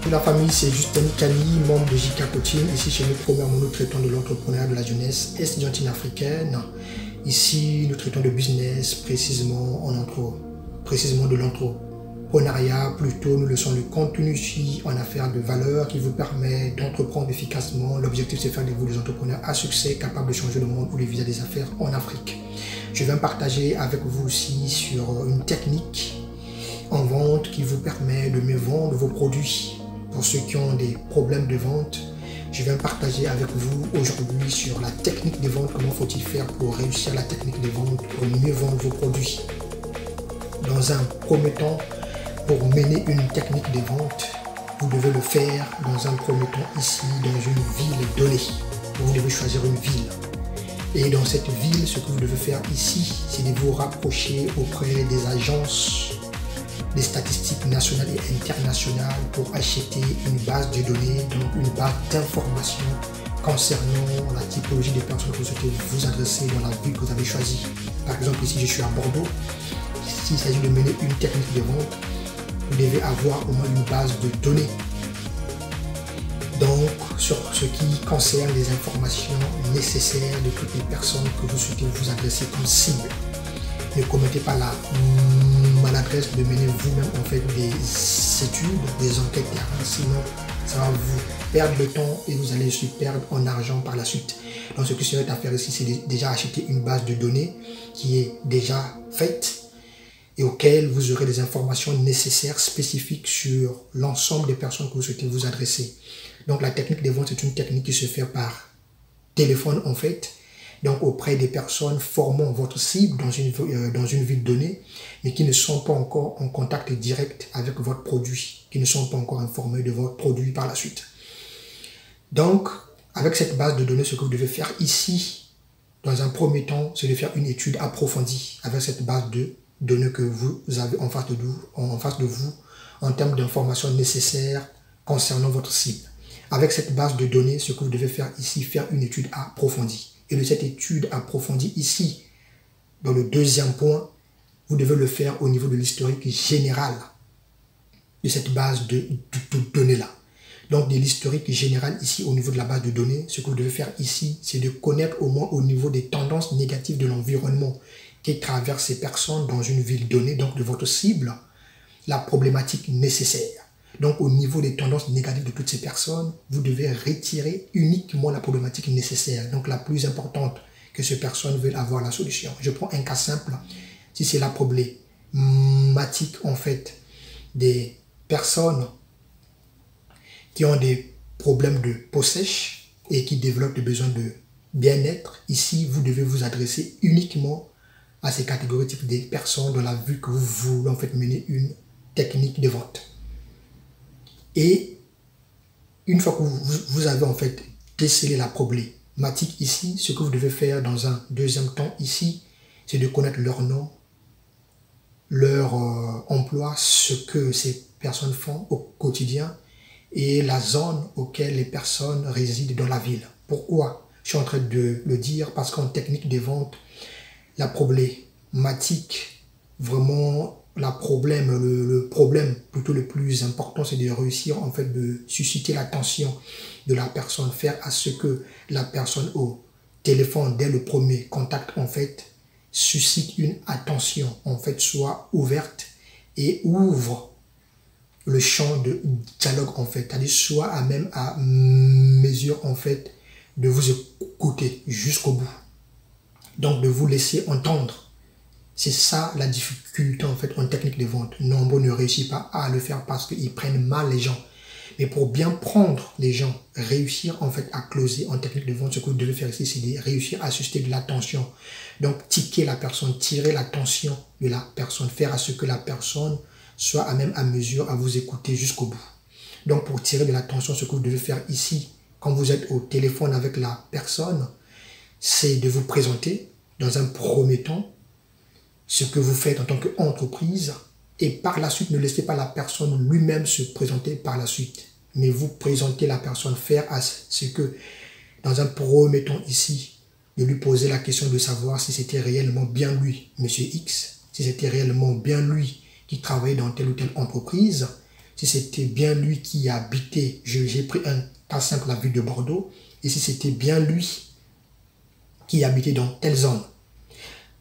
Pour la famille, c'est Justin Kani, membre de JK Coaching. Ici, chez nous, premièrement, nous traitons de l'entrepreneuriat de la jeunesse estudiantine africaine. Ici, nous traitons de business, précisément de l'entrepreneuriat. Plutôt, nous leçons le contenu ici en affaires de valeur qui vous permet d'entreprendre efficacement. L'objectif, c'est de faire de vous des entrepreneurs à succès, capables de changer le monde ou les visas des affaires en Afrique. Je vais partager avec vous aussi sur une technique en vente qui vous permet de mieux vendre vos produits. Pour ceux qui ont des problèmes de vente, je vais partager avec vous aujourd'hui sur la technique de vente. Comment faut-il faire pour réussir la technique de vente, pour mieux vendre vos produits. Dans un premier temps, pour mener une technique de vente, vous devez le faire dans un premier temps ici, dans une ville donnée. Vous devez choisir une ville. Et dans cette ville, ce que vous devez faire ici, c'est de vous rapprocher auprès des agences des statistiques nationales et internationales pour acheter une base de données, donc une base d'informations concernant la typologie des personnes que vous souhaitez vous adresser dans la ville que vous avez choisie. Par exemple, ici je suis à Bordeaux. S'il s'agit de mener une technique de vente, vous devez avoir au moins une base de données. Donc, sur ce qui concerne les informations nécessaires de toutes les personnes que vous souhaitez vous adresser comme cible. Ne commettez pas la maladresse de mener vous-même en fait des études, des enquêtes terrain, sinon ça va vous perdre le temps et vous allez se perdre en argent par la suite. Donc ce que serait à faire ici, c'est déjà acheter une base de données qui est déjà faite et auquel vous aurez des informations nécessaires spécifiques sur l'ensemble des personnes que vous souhaitez vous adresser. Donc la technique de vente, c'est une technique qui se fait par téléphone en fait. Donc auprès des personnes formant votre cible dans une ville donnée, mais qui ne sont pas encore en contact direct avec votre produit, qui ne sont pas encore informés de votre produit par la suite. Donc, avec cette base de données, ce que vous devez faire ici, dans un premier temps, c'est de faire une étude approfondie avec cette base de données que vous avez en face de vous, en termes d'informations nécessaires concernant votre cible. Avec cette base de données, ce que vous devez faire ici, faire une étude approfondie. Et de cette étude approfondie ici, dans le deuxième point, vous devez le faire au niveau de l'historique général de cette base de données-là. Donc, de l'historique général ici au niveau de la base de données, ce que vous devez faire ici, c'est de connaître au moins au niveau des tendances négatives de l'environnement qui traverse ces personnes dans une ville donnée, donc de votre cible, la problématique nécessaire. Donc, au niveau des tendances négatives de toutes ces personnes, vous devez retirer uniquement la problématique nécessaire, donc la plus importante que ces personnes veulent avoir la solution. Je prends un cas simple. Si c'est la problématique, en fait, des personnes qui ont des problèmes de peau sèche et qui développent des besoins de bien-être, ici, vous devez vous adresser uniquement à ces catégories types de personnes dans la vue que vous voulez, en fait, mener une technique de vente. Et une fois que vous avez en fait décelé la problématique ici, ce que vous devez faire dans un deuxième temps ici, c'est de connaître leur nom, leur emploi, ce que ces personnes font au quotidien et la zone auquel les personnes résident dans la ville. Pourquoi je suis en train de le dire? Parce qu'en technique de vente, la problématique, vraiment le problème plutôt le plus important, c'est de réussir en fait de susciter l'attention de la personne, faire à ce que la personne au téléphone dès le premier contact en fait suscite une attention en fait, soit ouverte et ouvre le champ de dialogue en fait, c'est-à-dire soit à mesure en fait de vous écouter jusqu'au bout, donc de vous laisser entendre. C'est ça la difficulté en fait en technique de vente. Nombreux ne réussissent pas à le faire parce qu'ils prennent mal les gens. Mais pour bien prendre les gens, réussir en fait à closer en technique de vente, ce que vous devez faire ici, c'est de réussir à susciter de l'attention. Donc tiquer la personne, tirer l'attention de la personne, faire à ce que la personne soit à même à mesure à vous écouter jusqu'au bout. Donc pour tirer de l'attention, ce que vous devez faire ici, quand vous êtes au téléphone avec la personne, c'est de vous présenter dans un premier temps, ce que vous faites en tant qu'entreprise et par la suite, ne laissez pas la personne lui-même se présenter par la suite. Mais vous présentez la personne, faire à ce que, dans un premier temps ici, de lui poser la question de savoir si c'était réellement bien lui, Monsieur X, si c'était réellement bien lui qui travaillait dans telle ou telle entreprise, si c'était bien lui qui habitait, j'ai pris un cas simple, la ville de Bordeaux, et si c'était bien lui qui habitait dans telle zone.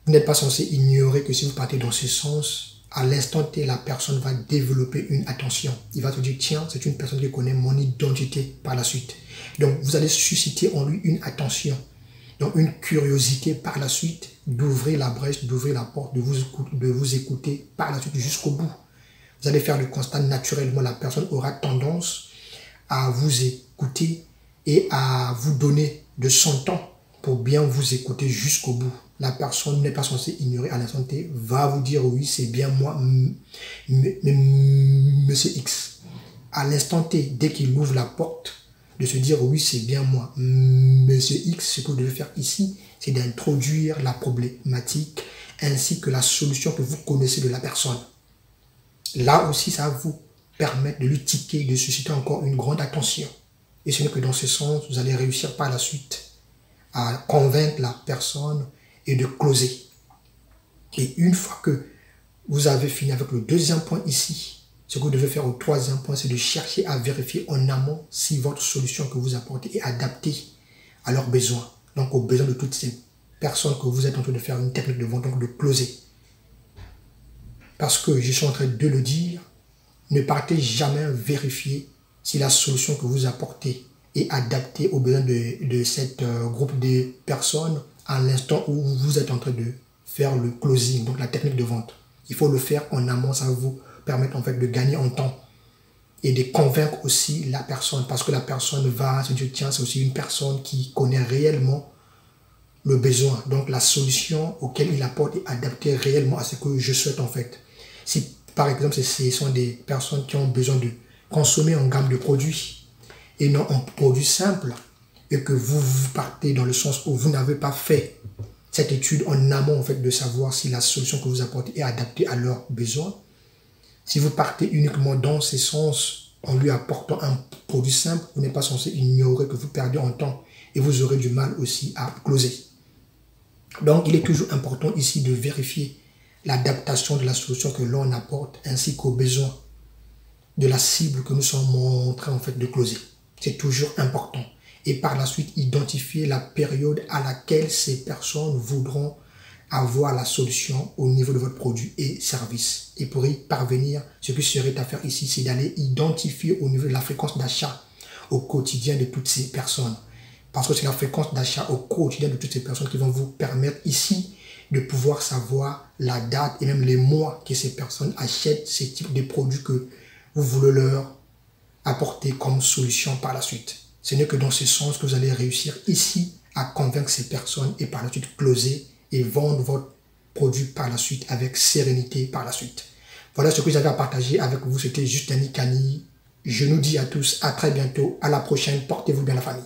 Vous n'êtes pas censé ignorer que si vous partez dans ce sens, à l'instant T, la personne va développer une attention. Il va se dire, tiens, c'est une personne qui connaît mon identité par la suite. Donc, vous allez susciter en lui une attention, donc une curiosité par la suite, d'ouvrir la brèche, d'ouvrir la porte, de vous écouter par la suite jusqu'au bout. Vous allez faire le constat naturellement, la personne aura tendance à vous écouter et à vous donner de son temps pour bien vous écouter jusqu'au bout. La personne n'est pas censée ignorer à l'instant T, va vous dire oui, c'est bien moi, monsieur X. À l'instant T, dès qu'il ouvre la porte, de se dire oui, c'est bien moi, monsieur X, ce que vous devez faire ici, c'est d'introduire la problématique ainsi que la solution que vous connaissez de la personne. Là aussi, ça va vous permettre de lui tiquer, de susciter encore une grande attention. Et ce n'est que dans ce sens, vous allez réussir par la suite à convaincre la personne et de closer. Et une fois que vous avez fini avec le deuxième point ici, ce que vous devez faire au troisième point, c'est de chercher à vérifier en amont si votre solution que vous apportez est adaptée à leurs besoins. Donc aux besoins de toutes ces personnes que vous êtes en train de faire une technique de vente, donc de closer. Parce que je suis en train de le dire, ne partez jamais vérifier si la solution que vous apportez est adaptée aux besoins de cette groupe de personnes à l'instant où vous êtes en train de faire le closing, donc la technique de vente. Il faut le faire en amont, ça va vous permettre en fait de gagner en temps et de convaincre aussi la personne, parce que la personne va se dire, tiens, c'est aussi une personne qui connaît réellement le besoin. Donc la solution auquel il apporte est adaptée réellement à ce que je souhaite en fait. Si par exemple ce sont des personnes qui ont besoin de consommer en gamme de produits et non en produits simples, et que vous partez dans le sens où vous n'avez pas fait cette étude en amont en fait de savoir si la solution que vous apportez est adaptée à leurs besoins, si vous partez uniquement dans ce sens en lui apportant un produit simple, vous n'êtes pas censé ignorer que vous perdez en temps et vous aurez du mal aussi à closer. Donc il est toujours important ici de vérifier l'adaptation de la solution que l'on apporte ainsi qu'aux besoins de la cible que nous sommes en train en fait de closer. C'est toujours important. Et par la suite, identifier la période à laquelle ces personnes voudront avoir la solution au niveau de votre produit et service. Et pour y parvenir, ce qui serait à faire ici, c'est d'aller identifier au niveau de la fréquence d'achat au quotidien de toutes ces personnes. Parce que c'est la fréquence d'achat au quotidien de toutes ces personnes qui vont vous permettre ici de pouvoir savoir la date et même les mois que ces personnes achètent ces types de produits que vous voulez leur apporter comme solution par la suite. Ce n'est que dans ce sens que vous allez réussir ici à convaincre ces personnes et par la suite closer et vendre votre produit par la suite avec sérénité par la suite. Voilà ce que j'avais à partager avec vous. C'était Justin Kani. Je nous dis à tous à très bientôt. À la prochaine. Portez-vous bien la famille.